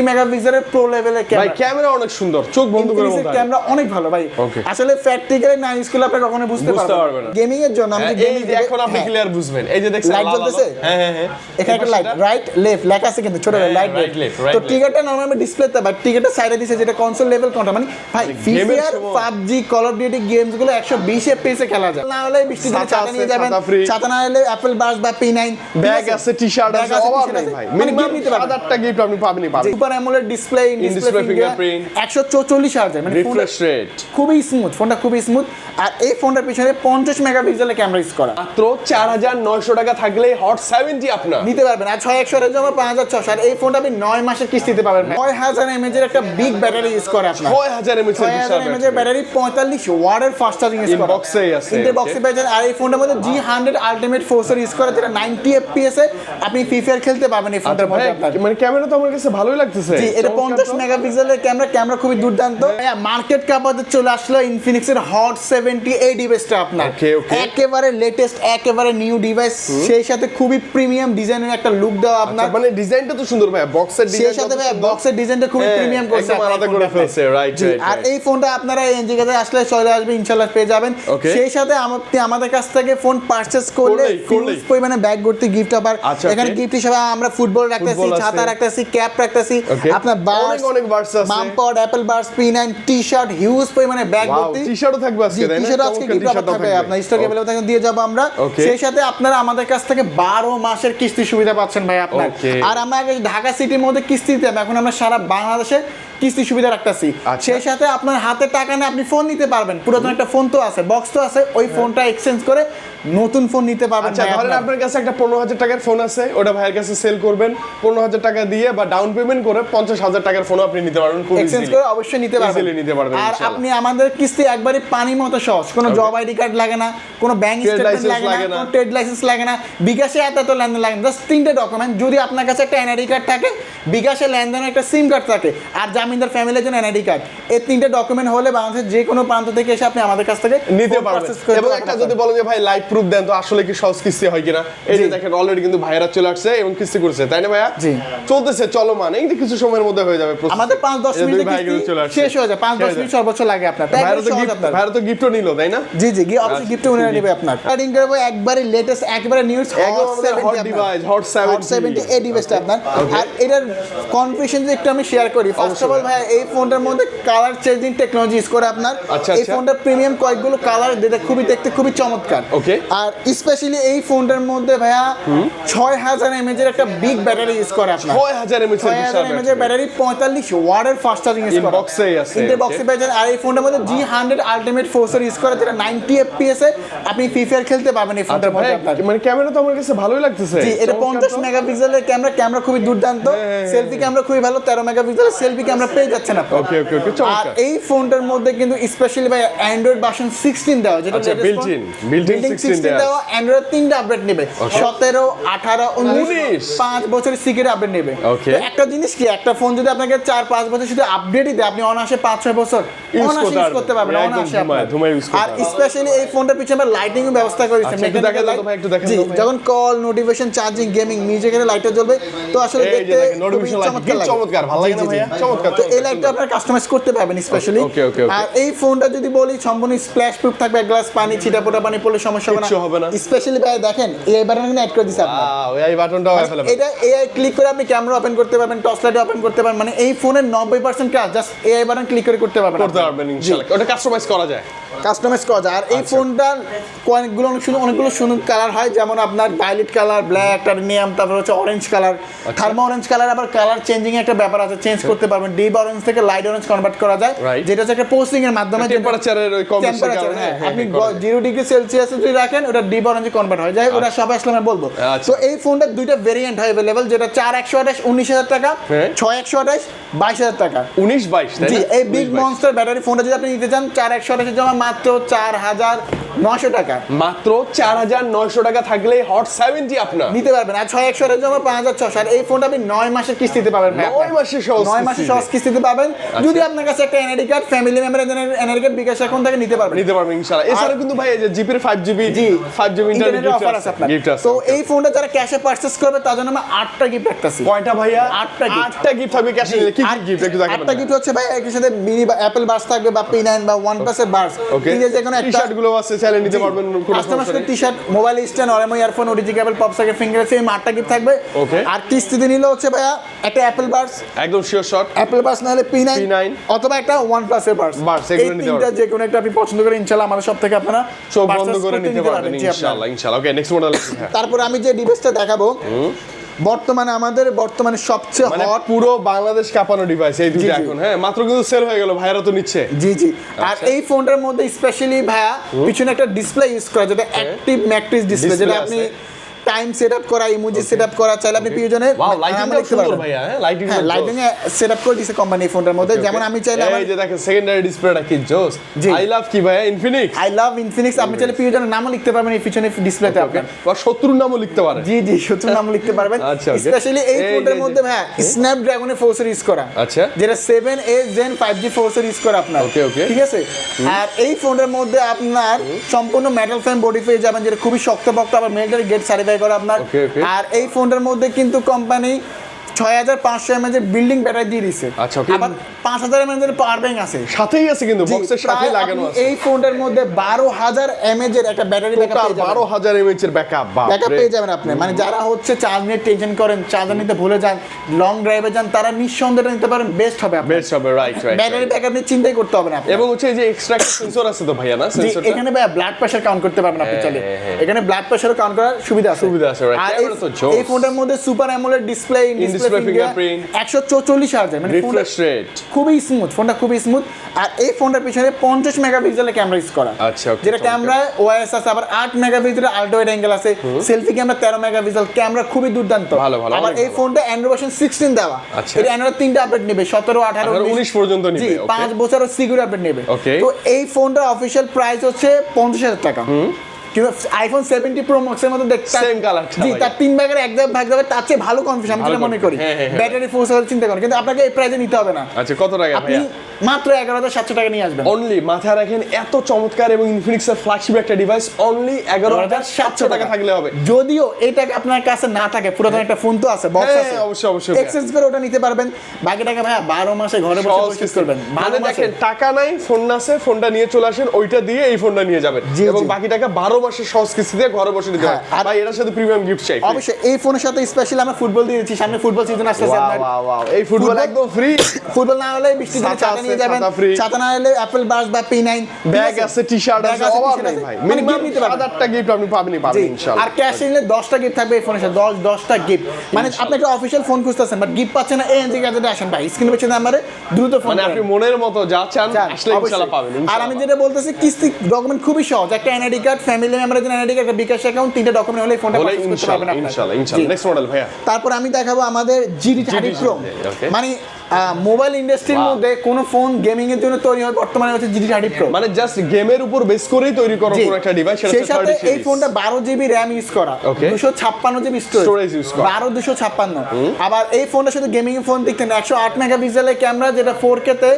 মেগাপিক্সেলের প্রো লেভেলের ক্যামেরা। ভাই ক্যামেরা অনেক সুন্দর, চোখ বন্ধ করে বলতে হয়। ক্যামেরা অনেক ভালো ভাই। আসলে প্র্যাকটিক্যালি না ইউজ করলে আপনি কখনো বুঝতে পারবেন না। গেমিং এর জন্য আমি গেমিং এখন আপনি ক্লিয়ার বুঝবেন। এই যে দেখছেন লাইট জ্বলতেছে, হ্যাঁ এখানে একটা লাইট রাইট লেফট লেখা আছে কিন্তু ছোট রাইট লেফট। তো ট্রিগারটা নরমালি ডিসপ্লেতে বাট ট্রিগারটা সাইডে দিয়েছে যেটা কনসোল লেভেল কন্ট্রোল। মানে ভাই ফিফিয়ার PUBG call of duty games গুলো 120 এফপিএস এ খেলা যায়। না হলে বৃষ্টি দিনে ছাতা নিয়ে যাবেন, ছাতা না হলে অ্যাপল বাস বা P9 ব্যাগ আছে, টি-শার্ট আছে, অভাব নেই ভাই। মিনিমাম 7-8টা গিফট আপনি পাবেনই। Super AMOLED display, in display fingerprint, 144 hertz, মানে রিফ্রেশ রেট খুবই স্মুথ, ফোনটা খুবই স্মুথ। আর এই ফোনটার পিছনে 50 মেগাপিক্সেলের ক্যামেরা ইউজ করা। মাত্র 4900 টাকা থাকলে হট 70 আপনার নিতে পারবেন। আর 6100 এর জন্য 5600। আর এই ফোনটা আপনি 9 মাসের কিস্তিতে পাবেন। 9000 mAh এর একটা বিগ ব্যাটারি ইউজ করে আপনার। 6000 mAh এর ব্যাটারি, 45 ওয়াটের ফাস্ট চার্জিং ইউজ করে। বক্সেই আছে, বক্সে পেয়েছেন। আর এই ফোনটার মধ্যে G100 আলটিমেট ফোর্সের ইউজ করে, যেটা 90 fps এ আপনি ফ্রি ফায়ার খেলতে পারবেন এই ফোনটার মধ্যে। মানে ক্যামেরা তো আমার কাছে ভালোই লাগতেছে। জি, এটা 50 মেগাপিক্সেলের ক্যামেরা খুবই দুর্দান্ত। মার্কেট কাপাতে চলে আসলো ইনফিনিক্সের হট 70 এই ডিভাইসটা আপনার। একেবারে লেটেস্ট, একেবারে নিউ ডিভাইস, সেই সাথে খুবই প্রিমিয়াম ডিজাইনের একটা লুক দেওয়া আপনার। মানে ডিজাইনটা তো সুন্দর ভাই, বক্সের ডিজাইন, সেই সাথে ভাই বক্সের ডিজাইনটা খুবই প্রিমিয়াম করছে, একদম আলাদা করে ফেলছে। রাইট। আর এই ফোনটা আপনারা এনজি কাছে আসলে চলে আসবে, ইনশাআল্লাহ পেয়ে যাবেন। সেই সাথে আমাদের কাছ থেকে ফোন পারচেজ করলে হিউজ পরিমাণে ব্যাগ ভর্তি গিফট। আবার এখানে গিফট হিসেবে আমরা ফুটবল রাখতেছি, ছাতা রাখতেছি, ক্যাপ রাখতেছি, আপনার বার্স, অনেক বার্স আছে, মামপড, Apple bars, P9, t-shirt, huge পরিমাণে ব্যাগ ভর্তি। টি-শার্টও থাকবে আজকে, তাই না? টি-শার্ট আজকে গিফট থাকবে, আপনার স্টক अवेलेबल থাকবে, দিয়ে যাব আমরা। সেই সাথে আপনারা আমাদের কাছ থেকে 12 মাসের কিস্তি সুবিধা পাচ্ছেন ভাই আপনার। আর আমরা আগে ঢাকা সিটির মধ্যে কিস্তি দিতাম, এখন আমরা সারা বাংলাদেশে কিস্তি সুবিধা রাখতেছি। সেই সাথে আপনার হাতে টাকা নিয়ে আপনি ফোন নিতে পারবেন। পুরাতন একটা ফোন তো আছে, বক্স তো আছে, ওই ফোনটা এক্সচেঞ্জ করে নতুন ফোন নিতে পারবেন। আচ্ছা, ধরেন আপনার কাছে একটা 15000 টাকার ফোন আছে, ওটা ভাইয়ের কাছে সেল করবেন 15000 টাকা দিয়ে, বা ডাউন পেমেন্ট করে 50000 টাকার ফোন আপনি নিতে পারবেন, খুব এক্সচেঞ্জ করে অবশ্যই নিতে পারবেন। আর আপনি আমাদের কিস্তি একবারে পানির মতো সহজ, কোনো জব আইডি কার্ড লাগে না, কোনো ব্যাংক স্টেটমেন্ট লাগে না, কোনো ট্রেড লাইসেন্স লাগে না, বিকাশে এত লেনদেন লাগে না। জাস্ট 3টে ডকুমেন্ট, যদি আপনার কাছে একটা এনআইডি কার্ড থাকে, বিকাশে লেনদেনের একটা সিম কার্ড থাকে, আর জামিনদার ফ্যামিলির জন্য এনআইডি কার্ড, এই 3টে ডকুমেন্ট হলে বাংলাদেশের যে কোনো প্রান্ত থেকে এসে আপনি আমাদের কাছ থেকে নিতে পারবেন। এবং একটা যদি বলেন যে ভাই লাইভ প্রুফ দেন, তো আসলে কি সহজ কিস্তি হয় কিনা, এই যে দেখেন অলরেডি কিন্তু ভাইরা চলে আসছে এবং কিস্তি করছে, তাই না ভাইয়া? জি, চলতেছে, চলমান, এই কিছু সময়ের মধ্যে হয়ে যাবে। আমাদের 5-10 মিনিটে শেষ হয়ে যায়, 5-10 মিনিট সর্বোচ্চ লাগে আপনার। ভাইরা তো গিফটও নিল, তাই না? জি জি, অবশ্যই গিফট উনি নেবে আপনার। স্টার্টিং করব একবারে লেটেস্ট, একবারে নিউজ হট ডিভাইস, হট 70 এই ডিভাইসটা আপনার। আর এটার কনফিগারেশন যে একটু আমি শেয়ার করি। ফার্স্ট অফ অল ভাই, এই ফোনটার মধ্যে কালার চেঞ্জিং টেকনোলজি ইউজ করে আপনার। এই ফোনটার প্রিমিয়াম কয়েকগুলো কালার দেখতে খুবই চমৎকার। আর স্পেশালি এই ফোনটার মধ্যে ভাইয়া 6000 mAh এর একটা বিগ ব্যাটারি ইউজ করে আপনার। 6000 mAh এর ব্যাটারি, 45 ওয়াটের ফাস্ট চার্জিং ইউজ করে। বক্সেই আছে, বক্সে পেয়েছেন। আর এই ফোনটার মধ্যে G100 আলটিমেট ফোর্সের ইউজ করে, যেটা 90 fps এ আপনি ফ্রি ফায়ার খেলতে পারবেন এই ফোনটার মধ্যে। মানে ক্যামেরা তো আমার কাছে ভালোই লাগতেছে। জি, এটা 50 মেগাপিক্সেলের ক্যামেরা খুবই দুর্দান্ত। সেলফি ক্যামেরা খুবই ভালো, 13 মেগাপিক্সেলের সেলফি ক্যামেরা পেয়ে যাচ্ছেন আপনি। ওকে। আর এই ফোনটার মধ্যে কিন্তু স্পেশালি ভাই অ্যান্ড্রয়েড ভার্সন 16 দেওয়া, যেটা বিল্ট ইন 16 দেওয়া। অ্যান্ড্রয়েড 3টা আপডেট নেবে, 17, 18, 19, 5 বছরের সিক্রেট আপডেট নেবে। একটা জিনিস কি, একটা ফোন যদি আপনাকে 4-5 বছর শুধু আপডেটই দেয়, আপনি অনায়াসে 5-6 বছর অনায়াসে ইউজ করতে পারবেন, অনায়াসে। আর স্পেশালি এই ফোনটার পিছনে আমরা লাইটিং এর ব্যবস্থা করেছি। জি, যখন কল, নোটিফিকেশন, চার্জিং, গেমিং, মিউজিকের লাইটটা জ্বলবে, তো আসলে দেখতে চমৎকার, ভালো লাগে না ভাইয়া? চমৎকার। তো এই লাইটটা আপনারা কাস্টমাইজ করতে পারবেন স্পেশালি। আর এই ফোনটা যদি বলি সম্পূর্ণ স্প্ল্যাশ প্রুফ থাকবে, এক গ্লাস পানি, ছিটাফোঁটা পানি পড়লে সমস্যা হবে না। স্পেশালি ভাই দেখেন এই বাটন এখানে অ্যাড করে দিয়েছে আপনারা। এই বাটনটাও अवेलेबल। এটা এআই ক্লিক করে আপনি ক্যামেরা ওপেন করতে পারবেন, টর্চ লাইট ওপেন করতে পারবেন। মানে এই ফোনের 90% কাজ জাস্ট এআই বাটন ক্লিক করে করতে পারবেন ইনশাআল্লাহ। ওটা কাস্টমাইজ করা যায়। আর এই ফোনটার অনেকগুলো সুন্দর কালার হয়, যেমন আপনার ভায়োলেট কালার, ব্ল্যাক, টাইটানিয়াম, তারপর হচ্ছে orange colour, thermo orange colour. আবার কালার চেঞ্জিং একটা ব্যাপার আছে, চেঞ্জ করতে পারবেন। ডিপ অরেঞ্জ থেকে লাইট অরেঞ্জ কনভার্ট করা যায়, যেটা হচ্ছে একটা পোস্টিং এর মাধ্যমে টেম্পারেচারের ওই কমিশনের কারণে আপনি 0 ডিগ্রি সেলসিয়াস যদি রাখেন, ওটা ডিপ অরেঞ্জে কনভার্ট হয়ে যায়। ওটা সবাই আসলে আমি বলবো। তো এই ফোনটার দুইটা ভেরিয়েন্ট হয় अवेलेबल, যেটা 4128 19000 টাকা, 6128 22000 টাকা। 19-22, তাই না? জি, এই বিগ মনস্টার ব্যাটারি ফোনটা যদি আপনি নিতে চান 4128 এর জন্য মাত্র 4000 900 টাকা মাত্র 4900 টাকা থাকলেই হট 70 আপনার নিতে পারবেন। আর 6100 এর জন্য 5600। আর এই ফোনটা আপনি 9 মাসের কিস্তিতে পাবেন ভাই। 9 মাসের সহজ 9 মাসের সহজ কিস্তিতে পাবেন। যদি আপনার কাছে একটা এনআইডি কার্ড, ফ্যামিলি মেম্বারের জন্য এনআইডি কার্ড বিকাশ অ্যাকাউন্ট থেকে নিতে পারবেন ইনশাআল্লাহ। এছাড়া কিন্তু ভাই এই যে জিপির 5GB ইন্টারনেট অফার আছে আপনার। গিফট আছে। তো এই ফোনটা যারা ক্যাশে পারচেজ করবে তার জন্য আমরা 8টা গিফট রাখতেছি। কয়টা ভাইয়া? 8টা গিফট থাকবে ক্যাশে। কি কি গিফট একটু দেখাবেন? 8টা গিফট হচ্ছে ভাই এর সাথে মিনি বা অ্যাপল বাস থাকবে বা P9 বা OnePlus এর বাস। ওকে, ঠিক আছে, যেকোনো একটা টি-শার্ট গুলো আছে, চাইলে নিতে পারবেন কোনো কাস্টমার সমস্যা নেই। T-shirt, mobile stand, Oraimo earphone, ODG cable, pop socket, finger আছে, এই 8টা গিফট থাকবে। ওকে। আর কিস্তিতে নিলে হচ্ছে ভাইয়া একটা অ্যাপল বাস, একদম শিওর শট, অ্যাপল বাস না হলে P9 অথবা একটা OnePlus এর বাস। বাস, এই এগুলো নিতে তিনটা পারবেন। যে কোনো একটা আপনি পছন্দ করে ইনশাআল্লাহ আমাদের সব থেকে আপনারা চোখ বন্ধ purchase করে করতে নিতে পারবেন জি, আপনারা। ইনশাআল্লাহ। ওকে, নেক্সট মডেল। তারপর আমি যে ডিভাইসটা দেখাবো বর্তমানে সবচেয়ে মানে হট পুরো বাংলাদেশ কাঁপানো ডিভাইস এই দুটো জি। এখন। হ্যাঁ, মাত্র কিন্তু সেল হয়ে গেল, ভাইরা তো নিচ্ছে। জি। আর এই ফোনটার মধ্যে স্পেশালি ভাইয়া পিছনে একটা ডিসপ্লে ইউজ করা, যেটা অ্যাক্টিভ ম্যাট্রিক্স ডিসপ্লে, যেটা Display আপনি আছে। টাইম সেটআপ করা, ইমোজি সেটআপ করা, চাইলে আপনি পিছনে ওয়াও, লাইটিংটা সুন্দর ভাইয়া। হ্যাঁ, লাইটিং লাইটিং এ সেটআপ করে দিয়েছে কোম্পানি এই ফোনটার মধ্যে। যেমন আমি চাইলে এই যে দেখেন সেকেন্ডারি ডিসপ্লেটা কি জোস। জি। আই লাভ কি ভাইয়া? ইনফিনিক্স। I love Infinix. আপনি চাইলে পিছনের নামও লিখতে পারবেন এই পিছনে ডিসপ্লেতে আপনার। বা শত্রুর নামও লিখতে পারেন। জি শত্রুর নাম লিখতে পারবেন। আচ্ছা, okay। স্পেশালি এই এই ফোনটার যে- মধ্যে ভাইয়া স্ন্যাপড্রাগনের প্রসেসর ইউজ করা, আচ্ছা। যেটা 7A Gen 5G processor use করা আপনার। Okay, okay। ঠিক আছে। আর এই ফোনের মধ্যে আপনার সম্পূর্ণ মেটাল ফ্রেম বডি পেয়ে যাবেন, যেটা খুবই শক্তপোক্ত, আবার মিলিটারি গেট সার্টিফাই করা আপনার। Okay, okay। আর এই ফোনটার মধ্যে কিন্তু কোম্পানি 6500 mAh এর বিল্ডিং ব্যাটারি দিয়ে দিছে। আচ্ছা, okay। আবার 5000 mAh এর পাওয়ার ব্যাংক আছে। সাথেই আছে কিন্তু জি, বক্সের সাথে প্রায় লাগানো আপনি আছে। এই ফোনটার মধ্যে 12000 mAh এর একটা ব্যাটারি ব্যাকআপ টোটাল পেয়ে যাবেন। 12000 mAh এর ব্যাকআপ। ব্যাকআপ পেয়ে যাবেন আপনি। মানে যারা হচ্ছে চার্জ নিয়ে টেনশন করেন, চার্জার নিতে ভুলে যান, লং ড্রাইভে যান, তারা নিঃসন্দেহে নিতে পারেন, বেস্ট হবে আপনার। বেস্ট হবে, রাইট। ব্যাটারি ব্যাকআপ নিয়ে চিন্তাই করতে হবে না আপনার। এবং হচ্ছে এই যে এক্সট্রা সেন্সর আছে তো ভাইয়া, না জি, সেন্সরটা? এখানে ভাই ব্লাড প্রেসার কাউন্ট করতে পারবেন আপনি চাইলে। হ্যাঁ। এখানে ব্লাড প্রেসারও কাউন্ট করার সুবিধা আছে, right। আর ক্যামেরা তো জোস। এই ফোনটার মধ্যে super AMOLED display, In-display fingerprint, 144 hertz, মানে রিফ্রেশ রেট। খুবই স্মুথ, ফোনটা খুবই স্মুথ। আর এই ফোনটার পিছনে 50 মেগাপিক্সেলের ক্যামেরা ইউজ করা। আচ্ছা, okay, যেটা চমৎকার। ক্যামেরায় ওএস আছে, আবার 8 মেগাপিক্সেলের আল্ট্রা ওয়াইড অ্যাঙ্গেল আছে, সেলফি ক্যামেরা 13 মেগাপিক্সেল, ক্যামেরা খুবই দুর্দান্ত। ভালো, আবার অনেক এই ভালো। ফোনটা অ্যান্ড্রয়েড ভার্সন 16 দেওয়া। আচ্ছা। এটা অ্যান্ড্রয়েড 3টা আপডেট নেবে, 17, 18, 19 পর্যন্ত জি, নিবে। 5 বছরের সিকিউর আপডেট নেবে। Okay। তো এই ফোনটার অফিশিয়াল প্রাইস হচ্ছে 50,000 টাকা। কিন্তু আইফোন 70 প্রো ম্যাক্স এর মধ্যে দেখতে Same color টা জি, ভাই। তার 3 ভাগের 1 ভাগ যাবে, তার চেয়ে ভালো কনফিউশন আমি ভালো যেটা মনে করি। হ্যাঁ, হ্যাঁ, হ্যাঁ। ব্যাটারি ফোর্স চিন্তা করেন, কিন্তু আপনাকে এই প্রাইসে নিতে হবে না। আচ্ছা, কত টাকা আপনি ভাইয়া? মাত্র 11700 টাকা নিয়ে আসবেন। অনলি, মাথায় রাখেন, এত চমৎকার এবং ইনফিনিক্সের ফ্ল্যাগশিপ একটা ডিভাইস অনলি 11700 টাকা থাকলে হবে। যদিও এই টাকা আপনার কাছে না থাকে, পুরাতন একটা ফোন তো আছে, বক্স হ্যাঁ, আছে, অবশ্যই। এক্সচেঞ্জ করে ওটা নিতে পারবেন। বাকি টাকা ভাইয়া 12 মাসে ঘরে বসে সহজ পরিশোধ করবেন। মানে 12 মাসে। দেখেন, টাকা নাই, ফোন আছে, ফোনটা নিয়ে চলে আসেন, ওইটা দিয়ে এই ফোনটা নিয়ে যাবেন জি, এবং জি। বাকি টাকা 12 মাসের সহজ কিস্তিতে ঘরে বসে নিতে হ্যাঁ, পারেন। আর- ভাই, এটার সাথে প্রিমিয়াম গিফট চাই। অবশ্যই এই ফোনের সাথে স্পেশাল আমরা ফুটবল দিয়ে দিচ্ছি, সামনে ফুটবল সিজন আসতেছে আপনার। এই ফুটবল ফুটবল- একদম ফ্রি। ফুটবল না হলে বৃষ্টির দিনে ছাতা ছাতা আছে, নিয়ে যাবেন, ছাতা free। ছাতা না হলে অ্যাপল বাস বা P9 ব্যাগ আছে, টি-শার্ট আছে, অভাব নেই ভাই। মিনিমাম নিতে পারবেন। 7-8টা গিফট আপনি পাবেন জি, ইনশাআল্লাহ। আর ক্যাশ নিলে 10টা গিফট থাকবে এই ফোনের সাথে, 10টা গিফট। মানে আপনি একটা অফিশিয়াল ফোন খুঁজতেছেন বাট গিফট পাচ্ছেন না, এই গ্যাজেটে আসেন ভাই, স্ক্রিনে পেছনে নাম্বারে দ্রুত ফোন মানে আপনি মনের মতো যা চান আসলে ইনশাআল্লাহ পাবেন। আর আমি যেটা বলতেছি, কিস্তি ডকুমেন্ট খুবই সহজ, একটা এনআইডি কার্ড, ফ্যামিলি মেম্বারের জন্য এনআইডি কার্ড, একটা বিকাশ অ্যাকাউন্ট, 3টা ডকুমেন্ট হলে ফোনটা পারচেজ করতে পারবেন আপনারা। ইনশাআল্লাহ। জি। নেক্সট মডেল ভাইয়া। তারপর আমি দেখাবো আমাদের GT30 Pro। okay। মানে মোবাইল ইন্ডাস্ট্রির মধ্যে কোন ফোন গেমিং এর জন্য তৈরি হয় বর্তমানে হচ্ছে GT30 Pro। মানে জাস্ট গেমের উপর বেস করেই তৈরি করা জি। পুরো একটা ডিভাইস। সেই সাথে এই ফোনটা 12GB RAM ইউজ করা, Okay। 256GB Storage use করা। 256। আবার এই ফোনটা শুধু গেমিং ফোন দেখতেন, 108 মেগাপিক্সেলের ক্যামেরা, যেটা 4K তে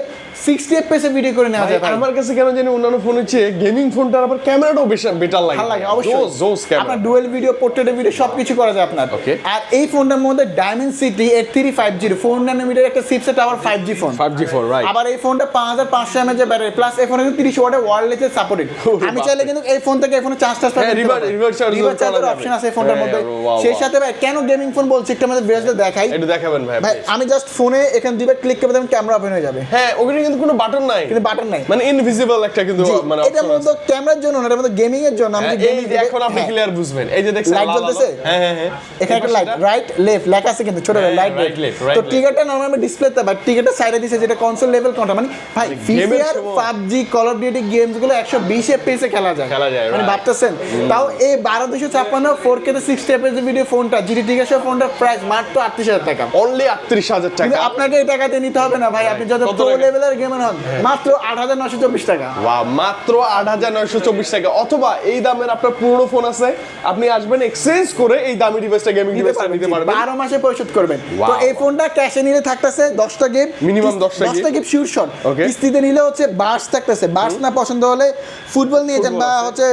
60 FPS এ ভিডিও করে নেওয়া যায় ভাই। আমার কাছে কেন জানি অন্যান্য ফোন হচ্ছে গেমিং ফোনটার আবার ক্যামেরাটাও বেশ বেটার লাগে। ভালো লাগে অবশ্যই। জোস ক্যামেরা। আপনার ডুয়াল ভিডিও, পোর্ট্রেট ভিডিও সবকিছু করা যায় আপনার। Okay। আর এই ফোনটার মধ্যে Dimensity 8350 4 ন্যানোমিটার একটা চিপসেট, আবার 5G ফোন। 5G4 right. আবার এই ফোনটা 5500 mAh এর ব্যাটারি, প্লাস এই ফোনে কিন্তু 30 ওয়াটের ওয়্যারলেস সাপোর্টেড। আমি চাইলে কিন্তু এই ফোন থেকে এই ফোনে চার্জ টার্জ হ্যাঁ, reverse charge চার্জের করা অপশন যাবে। আছে এই ফোনটার হ্যাঁ, মধ্যে। wow, সেই wow। সাথে ভাই কেন গেমিং ফোন বলছি, একটু আমাদের ব্রেসটা দেখাই একটু দেখাবেন ভাই। ভাই। আমি জাস্ট ফোনে এখানে দুইবার ক্লিক করে দেবেন, ক্যামেরা ওপেন হয়ে যাবে, হ্যাঁ, ওখানে কিন্তু কোনো বাটন নাই, কিন্তু বাটন নাই। মানে ইনভিজিবল একটা কিন্তু জি, মানে এটার মধ্যে ক্যামেরার জন্য না, এটার মধ্যে গেমিং এর জন্য। আমি এই যে এখন আপনি ক্লিয়ার বুঝবেন। এই যে দেখছেন লাইট লাল আলো। জ্বলতেছে? হ্যাঁ। এখানে একটা লাইট রাইট লেফট লেখা আছে কিন্তু ছোট হ্যাঁ, লাইট right, left, right, তো left। ট্রিগারটা নরমালি ডিসপ্লে টিকেট বা টিকেটের সাইডে দিছে যেটা কনসোল লেভেল কন্ট্রোল, মানে ভাই গেমের ফিফার সময়- PUBG call of duty games গুলো 120 এফপিএস এ খেলা যায়, মানে right. ভাবতেছেন তাও এই 12256 4K তে 60 এফপিএস ভিডিও ফোনটা জিটি টিকেট সহ ফোনটার প্রাইস মাত্র 38000 টাকা। অনলি 38000 কিন্তু টাকা। আপনাকে এই টাকাতে নিতে হবে না ভাই, আপনি যত কত প্রো টাকা? লেভেলের গেমার হন মাত্র 8924 টাকা। ওয়াও, মাত্র 8924 টাকা। অথবা এই দামের আপনার পুরনো ফোন আছে, আপনি আসবেন এক্সচেঞ্জ করে এই দামি ডিভাইসটা, গেমিং ডিভাইসটা নিতে পারবেন। 12 মাসে পরিশোধ করবেন। Wow. তো এই ফোনটা ক্যাশে নিলে থাকতেছে 10টা গেম, Minimum 10টা গেম শিওর শট। Okay. কিস্তিতে নিলে হচ্ছে বাস থাকতেছে, বাস না পছন্দ হলে ফুটবল নিয়ে যান, বা ফুটবল আছে। হচ্ছে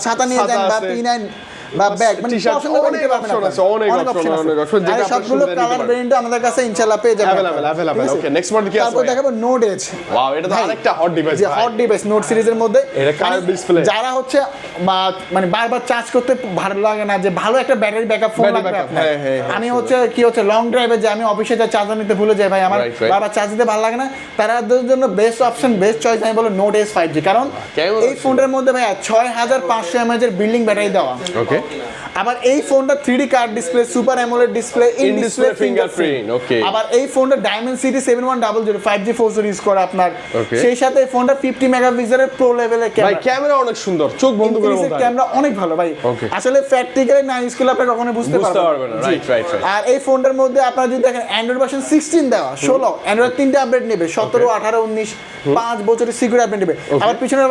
ছাতা নিয়ে যান, ছাতা বা আছে। P9 বা ব্যাগ, মানে T-shirt, পছন্দ করে অনেক নিতে পারবেন option আপনারা। আছে, অনেক option, আছে। অনেক option, যেটা আর আপনার সবগুলো সুবিধা নিতে কালার পারবেন। ভেরিয়েন্ট আমাদের কাছে ইনশাআল্লাহ পেয়ে যাবেন। Available, okay, next model কি আছে তারপর ভাই? দেখাবো নোট এজ। ওয়াও, এটা তো আরেকটা হট ডিভাইস যে ভাই। হট ডিভাইস নোট সিরিজের মধ্যে। এটা কার মানে display? যারা হচ্ছে মানে বারবার চার্জ করতে ভালো লাগে না, যে ভালো একটা ব্যাটারি ব্যাকআপ ফোন Battery লাগবে backup, আপনার। হ্যাঁ, আমি হচ্ছে কি হচ্ছে লং ড্রাইভে যে আমি অফিসে যা চার্জার নিতে ভুলে যাই ভাই, আমার Right. বারবার চার্জ দিতে ভালো লাগে না, তাদের জন্য বেস্ট অপশন বেস্ট চয়েস আমি বলবো নোট এস 5G। কারণ কেমন এই ফোনটার মধ্যে ভাই 6500 mAh এর বিল্ডিং ব্যাটারি দেওয়া। ওকে, আবার এই ফোনটা 3D card display, super AMOLED display, in In-display display fingerprint, okay. আবার এই ফোনটা Dimensity 7100 5G 4G ইউজ করে আপনার। Okay. সেই সাথে এই ফোনটা 50 মেগাপিক্সেলের প্রো লেভেলের ভাই ক্যামেরা। ক্যামেরা অনেক সুন্দর, চোখ বন্ধ করে বলতে হয়। ক্যামেরা অনেক ভালো ভাই। Okay. আসলে প্র্যাকটিক্যালি না ইউজ করলে আপনি কখনো বুঝতে বুঝতে পারবেন পারবেন না, জি। right. আর এই ফোনটার মধ্যে আপনারা যদি দেখেন অ্যান্ড্রয়েড ভার্সন 16 দেওয়া, 16 অ্যান্ড্রয়েড 3টা আপডেট নেবে, 17 18 19 5 বছরের সিকিউর আপডেট নেবে। আবার পিছনে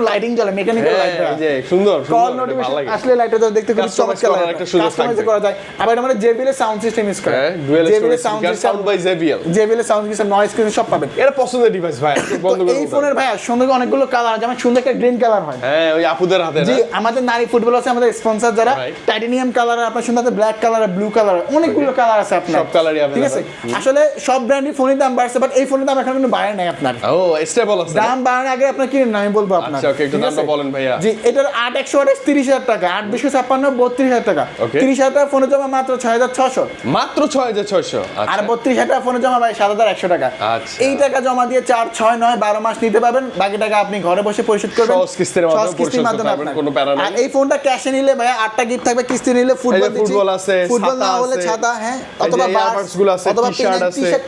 লাইটিং জ্বলে, মেকানিক্যাল লাইট হ্যাঁ, এই যে সুন্দর কল সুন্দর, এটা ভালো নোটিফিকেশন লাগে। আসলে লাইটটা দেখতে খুব Customize চমৎকার করার লাগে, একটা সুযোগ কাস্টমাইজ থাকবে। করা যায়। আবার এটা মানে JBL এর সাউন্ড সিস্টেম ইউজ করে, হ্যাঁ, dual JBL এর storage sound speaker, sound by JBL। JBL এর সাউন্ড সিস্টেম, নয়েজ ক্যান্সেল সব পাবেন। এটা পছন্দের ডিভাইস ভাই, চোখ বন্ধ করে এই বলতে ফোনের হবে। ভাই সুন্দর অনেকগুলো কালার আছে, যেমন সুন্দর একটা গ্রিন কালার হয়। হ্যাঁ, ওই আপুদের হাতে না? জি, আমাদের নারী ফুটবল আছে, আমাদের স্পন্সর যারা Right. টাইটানিয়াম কালার, আপনার সুন্দর ব্ল্যাক কালার, ব্লু কালার, অনেকগুলো কালার আছে আপনার, সব কালারই ঠিক আছে। available। আসলে সব ব্র্যান্ডের ফোনের দাম বাড়ছে, বাট এই ফোনের দাম এখন কিন্তু বাড়ে নাই আপনার। ও, স্টেবল আছে। দাম বাড়ানোর আগে আপনার কিনেন না, আমি বলবো আপনার। আচ্ছা, okay, একটু ঠিক দামটা আছে? বলেন ভাইয়া। জি, এটার 8128 30,000 টাকা, 8256 32,000 টাকা, Okay. 30,000 টাকা ফোনে জমা মাত্র 6,600, মাত্র 6600। আর আচ্ছা, 32,000 টাকা ফোনে জমা ভাই 7,100 টাকা। আচ্ছা। এই টাকা জমা দিয়ে 4 6 9 12 মাস নিতে পারবেন, বাকি টাকা আপনি ঘরে বসে পরিশোধ করবেন, সহজ কিস্তির মাধ্যমে সহজ কিস্তির পরিশোধ করতে মাধ্যমে পারবেন, আপনার। কোনো প্যারা নাই। আর এই ফোনটা ক্যাশে নিলে ভাই 8টা গিফট থাকবে, কিস্তি নিলে ফুটবল এই যে ফুটবল আছে, ফুটবল না ছাতা হলে আছে, ছাতা, হ্যাঁ, এই যে অথবা earbuds গুলো আছে, অথবা t-shirt আছে। টি-শার্ট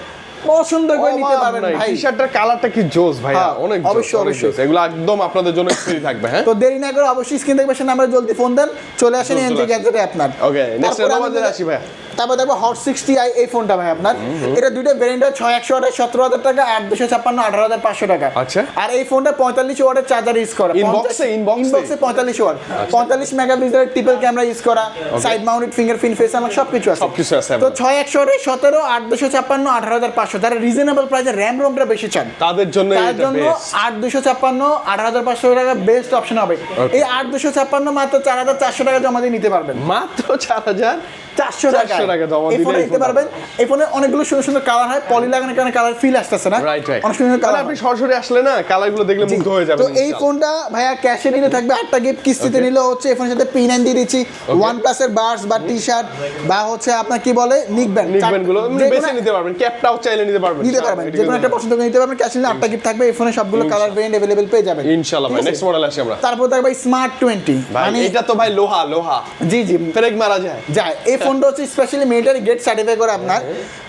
পছন্দ করে নিতে পারবেন ভাই। টি-শার্টের কালারটা কি জোস ভাইয়া, হ্যাঁ, অনেক জোস, অবশ্যই, অনেক অবশ্যই। জোস। এগুলো একদম আপনাদের জন্য ফ্রি থাকবে। হ্যাঁ, তো দেরি না করে অবশ্যই স্ক্রিন দেখবে, সে নাম্বারে জলদি ফোন দেন, চলে আসেন এনজি গ্যাজেটে আপনার। ওকে, নেক্সট তারপরে নাম্বার আমাদের- আসি ভাইয়া। তারপর দেখবো হট 60i, এই ফোনটা ভাই আপনার, এটা দুইটা ভেরিয়েন্ট হয়, 6128 17,000 টাকা, 8256 18,500 টাকা। আচ্ছা। আর এই ফোনটা 45 ওয়াটের চার্জার ইউজ করা, Inbox-এ? ইনবক্সে 45 ওয়াট, 45 মেগাপিক্সেলের ট্রিপল ক্যামেরা ইউজ করা, side mounted fingerprint, face unlock সবকিছু আছে। সবকিছু আছে তো 6128 17 8256 18,500, যারা রিজনেবল প্রাইসে র‍্যাম রোমটা বেশি চান তাদের জন্য তার এটা জন্য বেস্ট। 8256 18,500 টাকা বেস্ট অপশন হবে। এই 8256 মাত্র 4,400 টাকা জমা দিয়ে নিতে পারবেন, মাত্র 4400 400 টাকা জমা এই দিলে ফোনে এই নিতে ফোনটা পারবেন। এই ফোনে অনেকগুলো সুন্দর সুন্দর কালার হয়, পলি লাগানোর কারণে কালার ফিল আসতেছে না, রাইট রাইট। অনেক সুন্দর তাহলে কালার। আপনি সরাসরি আসলে না কালারগুলো দেখলে মুগ্ধ হয়ে যাবেন। তো এই ফোনটা ভাইয়া ক্যাশে নিলে থাকবে 8টা গিফট, কিস্তিতে নিলে হচ্ছে এই ফোনের সাথে P9 দিয়ে দিচ্ছি, OnePlus এর বাডস বা টি-শার্ট বা হচ্ছে আপনার কি বলে নিকব্যান্ড, নিকবেনগুলো এমনি বেছে নিতে পারবেন, ক্যাপটাও চাইলে নিতে পারবেন। নিতে পারবেন, যে কোনো একটা পছন্দ করে নিতে পারবেন। ক্যাশে নিলে 8টা গিফট থাকবে, এই ফোনে সবগুলো কালার ভেরিয়েন্ট अवेलेबल পেয়ে যাবেন ইনশাআল্লাহ ভাই। ঠিক আছে? নেক্সট মডেল আসি আমরা। তারপর দেখবে স্মার্ট 20, ভাই মানে এটা তো ভাই লোহা লোহা, জি জি ফেরেক মারা যায়। যায়। এই ফোনটা হচ্ছে স্পেশালি মিলিটারি গেট সার্টিফাই করে আপনার,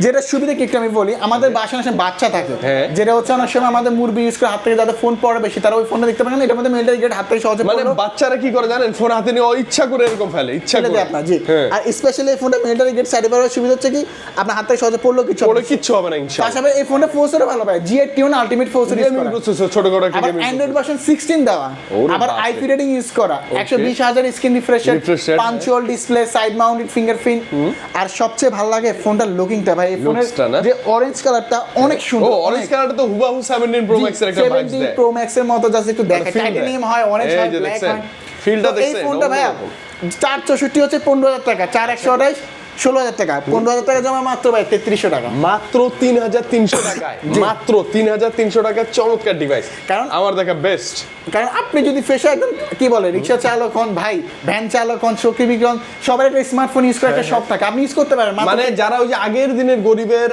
যেটা সুবিধা কি একটু আমি বলি, আমাদের বাসায় আসে বাচ্চা থাকে, হ্যাঁ। যেটা হচ্ছে অনেক সময় আমাদের মুরবি ইউজ করে হাত থেকে যাদের ফোন পড়ে বেশি, তারা ওই ফোনটা দেখতে পারেন না, এটার মধ্যে মিলিটারি গেট হাত থেকে সহজে মানে পড়লো, বাচ্চারা কি করে জানেন, ফোন হাতে নিয়ে ইচ্ছা করে এরকম ফেলে, ইচ্ছা ফেলে করে দেয় আপনার, জি। হ্যাঁ। আর স্পেশালি এই ফোনটা মিলিটারি গেট সার্টিফাই করার সুবিধা হচ্ছে কি আপনার হাত থেকে সহজে পড়লো কিছু পরে কিচ্ছু হবে না তার ইনশাআল্লাহ। সাথে এই ফোনটা ফোর্সেরও ভালো পায়, G81 আলটিমেট ফোর্সের ইউজ গেমিং করা, প্রসেসর, ছোট করে একটা আবার গেমিং অ্যান্ড্রয়েড ভার্সন 16 দেওয়া, ওরে আবার বাপরে। আইপি রেটিং ইউজ করা, 120,000 screen refresh rate, Refresh rate, punch hole display, side mounted fingerprint. আর সবচেয়ে ভালো লাগে ফোনটার লুকিংটা ভাই, এই ফোনের Looks-টা না? যে অরেঞ্জ কালারটা অনেক ও সুন্দর, অরেঞ্জ কালারটা তো হুবাহু 17 প্রো ম্যাক্স এর একটা ভাইবস 17 দেয়। প্রো ম্যাক্স এর মতো জাস্ট একটু দেখে, feel দেয়। টাইটানিয়াম হয়, অরেঞ্জ এই হয়, যে ব্ল্যাক দেখছেন? হয়। Feel-টা তো এই দেখছেন? ফোনটা ভাইয়া অন্যরকম। 464 হচ্ছে 15,000 টাকা, 4128 16,000 টাকা, 15,000 টাকা জমা মাত্র ভাই 3300 টাকা। মাত্র 3300 টাকায়, মাত্র 3300 টাকায় চমৎকার ডিভাইস, কারণ আমার দেখা বেস্ট। কারণ আপনি যদি ফেসে একদম কি বলে রিক্সা চালক হন ভাই, ভ্যান চালক হন, চৌকি বিক্রি হন, সবার একটা স্মার্টফোন ইউজ করার একটা শখ থাকে, আপনি ইউজ করতে পারেন মাত্র মানে যারা ওই যে আগের দিনের গরিবের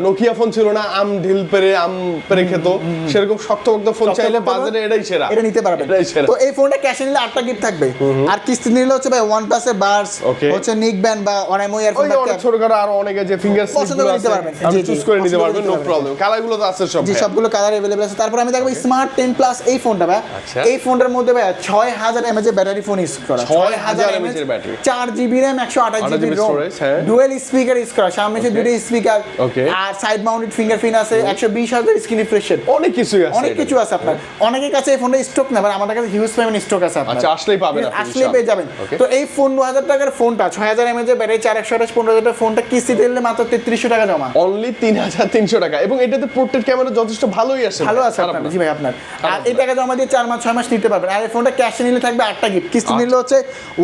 নোকিয়া ফোন ছিল না, আম ঢিল পেরে আম পেরে খেত, সেরকম শক্তপোক্ত ফোন চাইলে বাজারে এটাই সেরা, এটা নিতে পারবেন। এটাই সেরা। তো এই ফোনটা ক্যাশে নিলে 8টা গিফট থাকবে, আর কিস্তি নিলে হচ্ছে ভাই OnePlus এর বাডস, Okay. হচ্ছে নিকব্যান্ড বা ওয়ারএমও ইয়ারফোন ওই অনেক ছোটখাটো আর অনেকে যে ফিঙ্গার পছন্দ করে নিতে পারবেন। আপনি জি, জি, চুজ করে নিতে পছন্দ করে পারবেন, নিতে নো পারবেন। প্রবলেম। কালারগুলো তো আছে সব জি ভাইয়া। সবগুলো কালার अवेलेबल আছে। তারপর আমি দেখবো স্মার্ট 10 প্লাস এই ফোনটা ভাই। আচ্ছা। এই ফোনটার মধ্যে ভাই 6000 mAh এর ব্যাটারি ফোন ইউজ করা, 6000 mAh এর battery, 4GB RAM 128GB 8GB ROM, storage, হ্যাঁ। ডুয়াল স্পিকার ইউজ করা, সামনে হচ্ছে দুটো স্পিকার, Okay. আর সাইড মাউন্টেড ফিঙ্গারপ্রিন্ট আছে, 120,000 স্ক্রিন রিফ্রেশ রেট, অনেক কিছুই আছে, অনেক কিছু আছে আপনার। অনেকের কাছে এই ফোনটা স্টক না, বাট আমাদের কাছে হিউজ পরিমাণ স্টক আছে আপনার। আচ্ছা, আসলেই পাবেন আপনি, আসলেই পেয়ে যাবেন। Okay. তো এই 15,000 টাকার ফোনটা 6000 mAh এর ব্যাটারি, 4128 15,000 টাকার ফোনটা কিস্তিতে নিলে মাত্র 3300 টাকা জমা। অনলি 3300 টাকা, এবং এটাতে পোর্ট্রেট ক্যামেরা যথেষ্ট ভালোই আসে, ভালো আছে আপনার, জি ভাই আপনার। আর এই টাকা জমা দিয়ে 4 মাস 6 মাস নিতে পারবেন। আর এই ফোনটা ক্যাশে নিলে থাকবে 8টা গিফট, কিস্তি নিলে হচ্ছে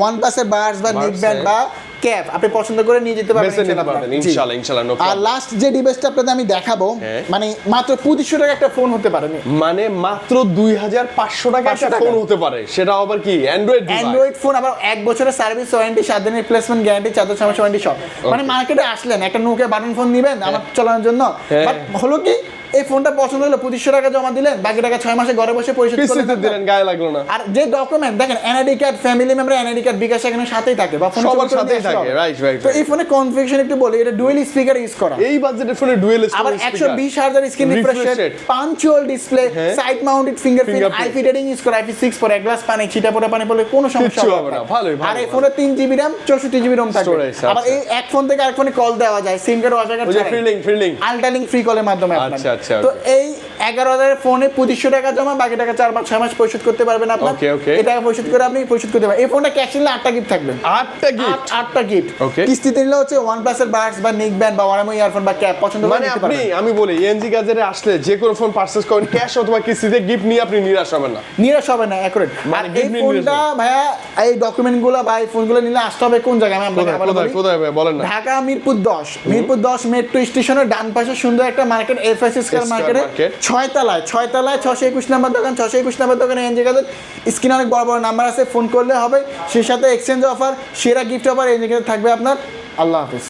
OnePlus এর বাডস বা নেক ব্যান্ড বা ক্যাপ আপনি পছন্দ করে নিয়ে যেতে পারবেন বেছে নিতে পারবেন ইনশাআল্লাহ, ইনশাআল্লাহ, নো আর প্রবলেম। লাস্ট যে ডিভাইসটা আপনাদের আমি দেখাবো, হ্যাঁ। মানে মাত্র 2500 টাকা একটা ফোন হতে পারে। মানে মাত্র 2500 টাকা একটা 500 টাকা। ফোন হতে পারে, সেটা আবার কি অ্যান্ড্রয়েড ডিভাইস। অ্যান্ড্রয়েড ফোন, আবার 1 বছরের সার্ভিস ওয়ারেন্টি, 7 দিনের রিপ্লেসমেন্ট গ্যারান্টি, 4 মাস ওয়ারেন্টি সব। মানে মার্কেটে আসলেন একটা নোকিয়া বাটন ফোন নিবেন আমার চালানোর জন্য, হ্যাঁ। বাট হলো কি এই ফোনটা পছন্দ হলো 2500 টাকা জমা দিলেন, বাকি টাকা 6 মাসে ঘরে বসে পরিশোধ কিস্তিতে করতে দিলেন, গায়ে লাগলো না। আর যে ডকুমেন্ট দেখেন NID card, family member NID card, bKash এখানে সাথেই থাকে বা ফোনে সবার সাথেই থাকে, রাইট, রাইট। তো এই ফোনে কনফিগারেশন একটু বলি, এটা ডুয়াল স্পিকার ইউজ করা, এই বাজেটের ফোনে ডুয়েল আবার 120,000 screen refresh Refresh rate, rate, punch hole display, হ্যাঁ। Side mounted fingerprint, Fingerprint। IP rating use করা, IP6 পরে এক গ্লাস পানি ছিটা পড়া পানি পড়লে কোনো সমস্যা কিচ্ছু হবে হবে না। না, ভালোই, ভালো, আর এই ফোনে 3GB RAM 64GB ROM থাকবে। Storage, আবার আচ্ছা। এই এক ফোন থেকে আরেক ফোনে কল দেওয়া যায়, সিম কার্ড ওয়াইফাই কার্ড ওই যে ছাড়াই। ফিল্ডিং আলট্রালিংক ফ্রি কলের মাধ্যমে আপনার। আচ্ছা, আচ্ছা, তো okay. এই 11,000 ফোনে 2500 টাকা জমা, বাকি টাকা 4-6 মাস পরিশোধ করতে পারবেন আপনার। Okay, okay. এই টাকা পরিশোধ করে আপনি পরিশোধ করতে পারবেন। এই ফোনটা ক্যাশ নিলে 8টা গিফট থাকবে, 8টা গিফট। 8টা গিফট। Okay. কিস্তিতে নিলে হচ্ছে OnePlus এর বাডস বা নেক ব্যান্ড বা ওয়ারএমও ইয়ারফোন বা ক্যাপ পছন্দ করে মানে নিতে আপনি, পারবেন। আমি বলি এনজি গাজেরে আসলে যে কোনো ফোন পারচেজ করেন ক্যাশ অথবা কিস্তিতে, গিফট নিয়ে আপনি নিরাশ হবেন না। নিরাশ হবে না, অ্যাকুরেট। মানে আর এই gift নিয়ে ফোনটা ভাইয়া, এই ডকুমেন্টগুলো বা এই ফোনগুলো নিলে আসতে হবে কোন জায়গায় আমি আপনাকে আবার বলি। কোথায় ভাই বলেন না। ঢাকা মিরপুর 10, মিরপুর 10 মেট্রো স্টেশনের ডান পাশে সুন্দর একটা মার্কেট, এফএসসি স্কয়ার Square মার্কেটে Market। 6 তলায় 621 নাম্বার দোকান, 621 নাম্বার দোকানে এনজে গাজের স্ক্রিনে অনেক বড় বড় নাম্বার আছে, ফোন করলে হবে। সেই সাথে এক্সচেঞ্জ অফার, সেরা গিফট অফার এনজে গাজের থাকবে আপনার। আল্লাহ হাফেজ।